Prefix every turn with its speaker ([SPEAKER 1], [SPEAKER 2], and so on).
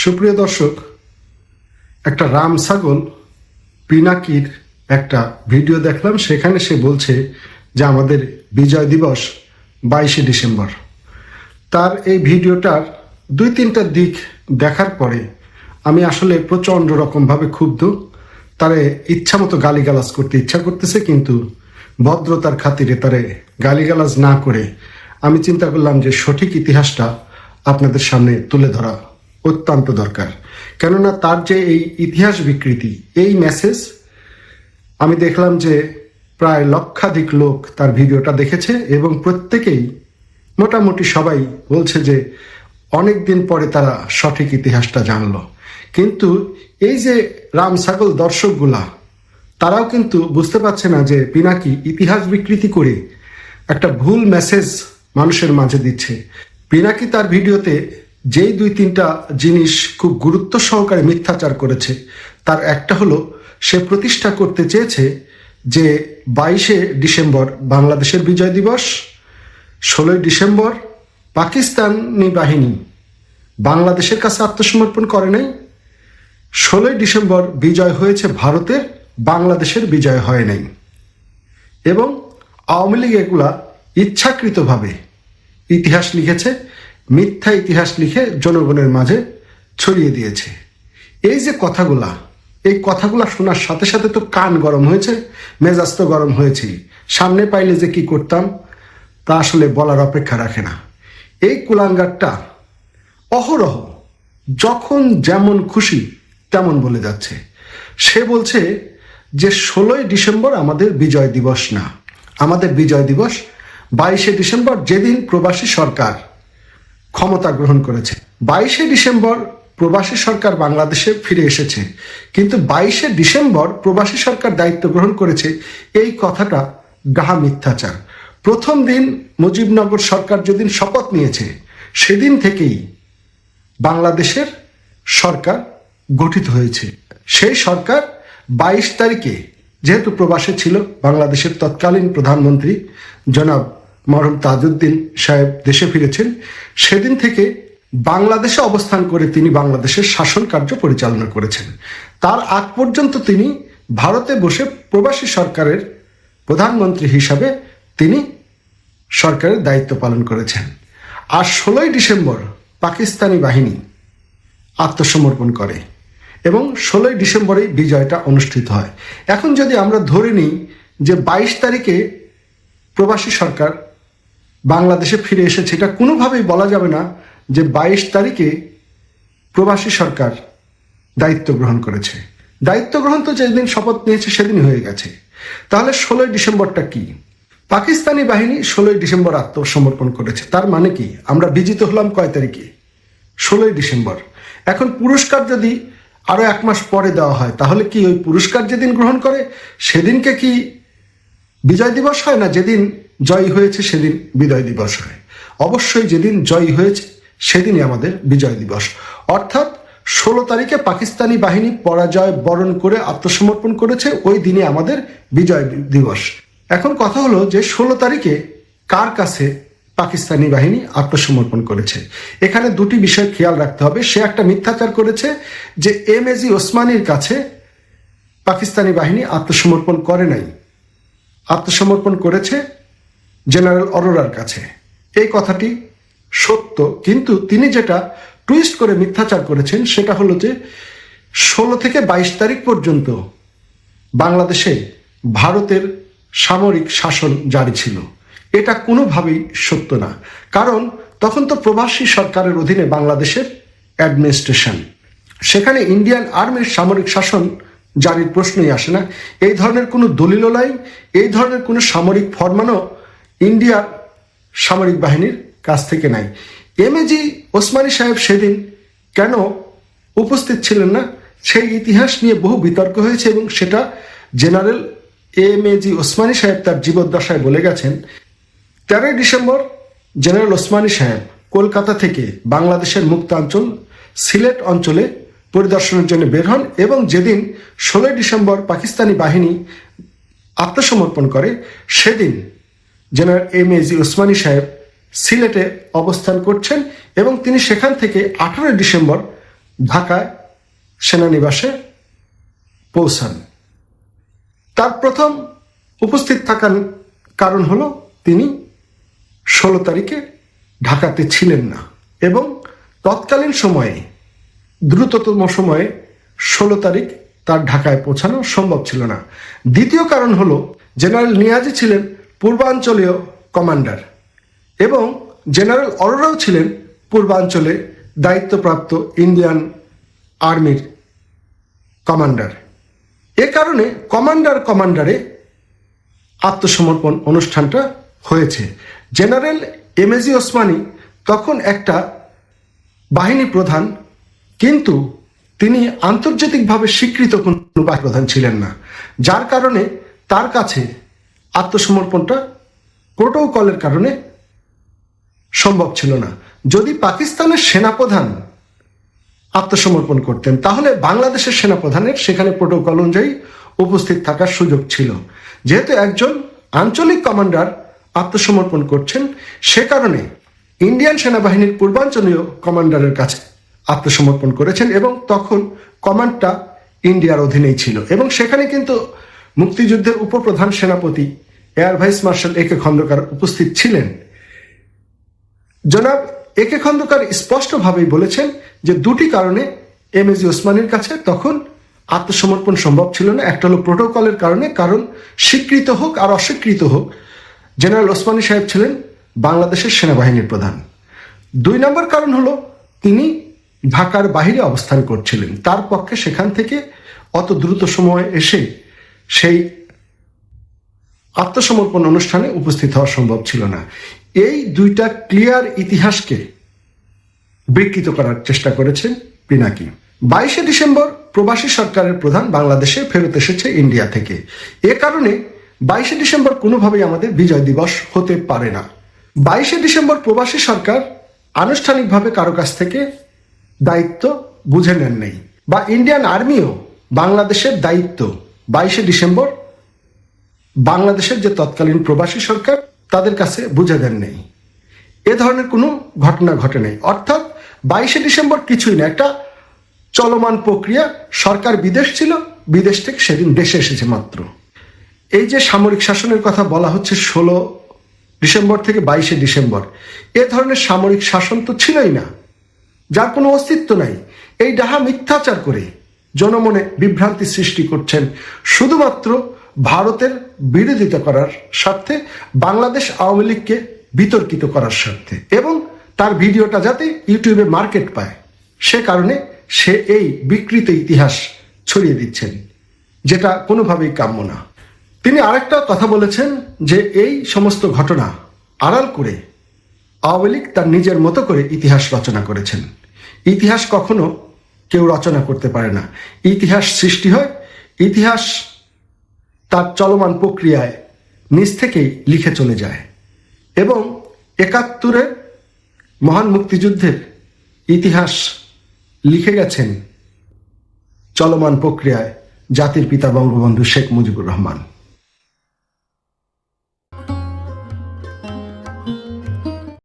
[SPEAKER 1] সুপ্রিয় দর্শক, একটা রাম ছাগল পিনাকির একটা ভিডিও দেখলাম। সেখানে সে বলছে যে আমাদের বিজয় দিবস 22শে ডিসেম্বর। তার এই ভিডিওটার 2-3টা দিক দেখার পরে আমি আসলে প্রচণ্ড রকমভাবে ক্ষুব্ধ। তারে ইচ্ছামতো গালিগালাজ করতে ইচ্ছা করতেছে, কিন্তু ভদ্রতার খাতিরে তারে গালিগালাজ না করে আমি চিন্তা করলাম যে সঠিক ইতিহাসটা আপনাদের সামনে তুলে ধরা অত্যন্ত দরকার। কেননা তার যে এই ইতিহাস বিকৃতি, এই মেসেজ আমি দেখলাম যে প্রায় লক্ষাধিক লোক তার ভিডিওটা দেখেছে এবং প্রত্যেকেই মোটামুটি সবাই বলছে যে অনেক দিন পরে তারা সঠিক ইতিহাসটা জানলো। কিন্তু এই যে রাম ছাগল দর্শকগুলা, তারাও কিন্তু বুঝতে পারছে না যে পিনাকি ইতিহাস বিকৃতি করে একটা ভুল মেসেজ মানুষের মাঝে দিচ্ছে। পিনাকি তার ভিডিওতে যেই 2-3টা জিনিস খুব গুরুত্ব সহকারে মিথ্যাচার করেছে, তার একটা হলো সে প্রতিষ্ঠা করতে চেয়েছে যে 22শে ডিসেম্বর বাংলাদেশের বিজয় দিবস, 16ই ডিসেম্বর পাকিস্তানি বাহিনী বাংলাদেশের কাছে আত্মসমর্পণ করে নাই, 16ই ডিসেম্বর বিজয় হয়েছে ভারতের, বাংলাদেশের বিজয় হয় নাই। এবং আওয়ামী লীগ এগুলা ইচ্ছাকৃতভাবে ইতিহাস লিখেছে, মিথ্যা ইতিহাস লিখে জনগণের মাঝে ছড়িয়ে দিয়েছে। এই যে কথাগুলা, এই কথাগুলা শোনার সাথে সাথে তো কান গরম হয়েছে, মেজাজ তো গরম হয়েছেই। সামনে পাইলে যে কি করতাম তা আসলে বলার অপেক্ষা রাখে না। এই কুলাঙ্গারটা অহরহ যখন যেমন খুশি তেমন বলে যাচ্ছে। সে বলছে যে 16ই ডিসেম্বর আমাদের বিজয় দিবস না, আমাদের বিজয় দিবস 22শে ডিসেম্বর, যেদিন প্রবাসী সরকার ক্ষমতা গ্রহণ করেছে। 22শে ডিসেম্বর প্রবাসী সরকার বাংলাদেশে ফিরে এসেছে, কিন্তু 22শে ডিসেম্বর প্রবাসী সরকার দায়িত্ব গ্রহণ করেছে, এই কথাটা ডাহা মিথ্যাচার। প্রথম দিন মুজিবনগর সরকার যেদিন শপথ নিয়েছে, সেদিন থেকেই বাংলাদেশের সরকার গঠিত হয়েছে। সেই সরকার 22 তারিখে, যেহেতু প্রবাসে ছিল বাংলাদেশের তৎকালীন প্রধানমন্ত্রী জনাব মরহুম তাজউদ্দিন সাহেব দেশে ফিরেছেন, সেদিন থেকে বাংলাদেশে অবস্থান করে তিনি বাংলাদেশের শাসন কার্য পরিচালনা করেছেন। তার আগ পর্যন্ত তিনি ভারতে বসে প্রবাসী সরকারের প্রধানমন্ত্রী হিসাবে তিনি সরকারের দায়িত্ব পালন করেছেন। আর 16ই ডিসেম্বর পাকিস্তানি বাহিনী আত্মসমর্পণ করে এবং 16ই ডিসেম্বরেই বিজয়টা অনুষ্ঠিত হয়। এখন যদি আমরা ধরে নিই যে 22 তারিখে প্রবাসী সরকার বাংলাদেশে ফিরে এসেছে, এটা কোনোভাবেই বলা যাবে না যে 22 তারিখে প্রবাসী সরকার দায়িত্ব গ্রহণ করেছে। দায়িত্ব গ্রহণ তো যেদিন শপথ নিয়েছে সেদিনই হয়ে গেছে। তাহলে 16ই ডিসেম্বরটা কি? পাকিস্তানি বাহিনী 16ই ডিসেম্বর আত্মসমর্পণ করেছে, তার মানে কি আমরা বিজিত হলাম কয় তারিখে? 16ই ডিসেম্বর। এখন পুরস্কার যদি আরো 1 মাস পরে দেওয়া হয়, তাহলে কি ওই পুরস্কার যেদিন গ্রহণ করে সেদিনকে কি বিজয় দিবস হয় না? যেদিন জয়ী হয়েছে সেদিন বিজয় দিবস হয়। অবশ্যই যেদিন জয়ী হয়েছে সেদিনই আমাদের বিজয় দিবস। অর্থাৎ 16 তারিখে পাকিস্তানি বাহিনী পরাজয় বরণ করে আত্মসমর্পণ করেছে, ওই দিনে আমাদের বিজয় দিবস। এখন কথা হলো যে 16 তারিখে কার কাছে পাকিস্তানি বাহিনী আত্মসমর্পণ করেছে? এখানে 2টি বিষয় খেয়াল রাখতে হবে। সে একটা মিথ্যাচার করেছে যে এমএজি ওসমানীর কাছে পাকিস্তানি বাহিনী আত্মসমর্পণ করে নাই, আত্মসমর্পণ করেছে জেনারেল অরোরার কাছে। এই কথাটি সত্য, কিন্তু তিনি যেটা টুইস্ট করে মিথ্যাচার করেছেন সেটা হলো যে 16 থেকে 22 তারিখ পর্যন্ত বাংলাদেশে ভারতের সামরিক শাসন জারি ছিল। এটা কোনোভাবেই সত্য না, কারণ তখন তো প্রবাসী সরকারের অধীনে বাংলাদেশের অ্যাডমিনিস্ট্রেশন, সেখানে ইন্ডিয়ান আর্মির সামরিক শাসন জারির প্রশ্নই আসে না। এই ধরনের কোনো দলিলও নাই, এই ধরনের কোনো সামরিক ফরমানও ইন্ডিয়ার সামরিক বাহিনীর কাছ থেকে নাই। এমএজি ওসমানী সাহেব সেদিন কেন উপস্থিত ছিলেন না, সেই ইতিহাস নিয়ে বহু বিতর্ক হয়েছে এবং সেটা জেনারেল এমএজি ওসমানী সাহেব তার জীবদ্দশায় বলে গেছেন। 13ই ডিসেম্বর জেনারেল ওসমানী সাহেব কলকাতা থেকে বাংলাদেশের মুক্তাঞ্চল সিলেট অঞ্চলে পরিদর্শনের জন্য বের হন এবং যেদিন 16ই ডিসেম্বর পাকিস্তানি বাহিনী আত্মসমর্পণ করে সেদিন জেনারেল এমএজি ওসমানী সাহেব সিলেটে অবস্থান করছেন এবং তিনি সেখান থেকে 18 ডিসেম্বর ঢাকায় সেনানিবাসে পৌঁছান। তার প্রথম উপস্থিত থাকার কারণ হলো তিনি 16 তারিখে ঢাকাতে ছিলেন না এবং তৎকালীন সময়ে দ্রুততম সময়ে 16 তারিখ তার ঢাকায় পৌঁছানো সম্ভব ছিল না। দ্বিতীয় কারণ হলো জেনারেল নিয়াজি ছিলেন পূর্বাঞ্চলীয় কমান্ডার এবং জেনারেল অরোরাও ছিলেন পূর্বাঞ্চলে দায়িত্বপ্রাপ্ত ইন্ডিয়ান আর্মির কমান্ডার। এ কারণে কমান্ডারে আত্মসমর্পণ অনুষ্ঠানটা হয়েছে। জেনারেল এমএজি ওসমানী তখন একটা বাহিনী প্রধান, কিন্তু তিনি আন্তর্জাতিকভাবে স্বীকৃত কোনো বাহিনী প্রধান ছিলেন না, যার কারণে তার কাছে আত্মসমর্পণটা প্রোটোকলের কারণে সম্ভব ছিল না। যদি পাকিস্তানের সেনাপ্রধান আত্মসমর্পণ করতেন তাহলে বাংলাদেশের সেনাপ্রধানের সেখানে প্রোটোকল অনুযায়ী উপস্থিত থাকার সুযোগ ছিল। যেহেতু একজন আঞ্চলিক কমান্ডার আত্মসমর্পণ করছেন, সে কারণে ইন্ডিয়ান সেনাবাহিনীর পূর্বাঞ্চলীয় কমান্ডারের কাছে আত্মসমর্পণ করেছেন এবং তখন কমান্ডটা ইন্ডিয়ার অধীনেই ছিল এবং সেখানে কিন্তু মুক্তিযুদ্ধের উপপ্রধান সেনাপতি এয়ার ভাইস মার্শাল এ কে খন্দকার উপস্থিত ছিলেন। জনাব এ কে খন্দকার স্পষ্টভাবেই বলেছেন যে দুটি কারণে এমএজি ওসমানীর কাছে তখন আত্মসমর্পণ সম্ভব ছিল না। একটা হলো প্রোটোকলের কারণে, কারণ স্বীকৃত হোক আর অস্বীকৃত হোক জেনারেল ওসমানী সাহেব ছিলেন বাংলাদেশের সেনাবাহিনীর প্রধান। 2 নম্বর কারণ হলো তিনি ঢাকার বাইরে অবস্থান করছিলেন, তার পক্ষে সেখান থেকে অত দ্রুত সময়ে এসে সেই আত্মসমর্পণ অনুষ্ঠানে উপস্থিত হওয়া সম্ভব ছিল না। এই দুইটা ক্লিয়ার ইতিহাসকে বিকৃত করার চেষ্টা করেছেন পিনাকি। 22শে ডিসেম্বর প্রবাসী সরকারের প্রধান বাংলাদেশে ফেরত এসেছে ইন্ডিয়া থেকে। এ কারণে 22শে ডিসেম্বর কোনোভাবেই আমাদের বিজয় দিবস হতে পারে না। 22শে ডিসেম্বর প্রবাসী সরকার আনুষ্ঠানিকভাবে কারো কাছ থেকে দায়িত্ব বুঝে নেন নাই, বা ইন্ডিয়ান আর্মিও বাংলাদেশের দায়িত্ব 22শে ডিসেম্বর বাংলাদেশের যে তৎকালীন প্রবাসী সরকার তাদের কাছে বুঝে দেন নেই। এ ধরনের কোনো ঘটনা ঘটে নাই। অর্থাৎ 22শে ডিসেম্বর কিছুই না, একটা চলমান প্রক্রিয়া। সরকার বিদেশ ছিল, বিদেশ থেকে সেদিন দেশে এসেছে মাত্র। এই যে সামরিক শাসনের কথা বলা হচ্ছে 16 ডিসেম্বর থেকে 22শে ডিসেম্বর, এ ধরনের সামরিক শাসন তো ছিলই না, যার কোনো অস্তিত্ব নাই। এই ডাহা মিথ্যাচার করে জনমনে বিভ্রান্তি সৃষ্টি করছেন শুধুমাত্র ভারতের বিরোধিতা করার স্বার্থে, বাংলাদেশ আওয়ামী লীগকে বিতর্কিত করার স্বার্থে, এবং তার ভিডিওটা যাতে ইউটিউবে মার্কেট পায় সে কারণে সে এই বিকৃত ইতিহাস ছড়িয়ে দিচ্ছেন, যেটা কোনোভাবেই কাম্য না। তিনি আরেকটা কথা বলেছেন যে এই সমস্ত ঘটনা আড়াল করে আওয়ামী লীগ তার নিজের মতো করে ইতিহাস রচনা করেছেন। ইতিহাস কখনো কেউ রচনা করতে পারে না, ইতিহাস সৃষ্টি হয়। ইতিহাস তার চলমান প্রক্রিয়ায় নিজ থেকেই লিখে চলে যায় এবং ৭১-এর মহান মুক্তিযুদ্ধের ইতিহাস লিখে গেছেন চলমান প্রক্রিয়ায় জাতির পিতা বঙ্গবন্ধু শেখ মুজিবুর রহমান।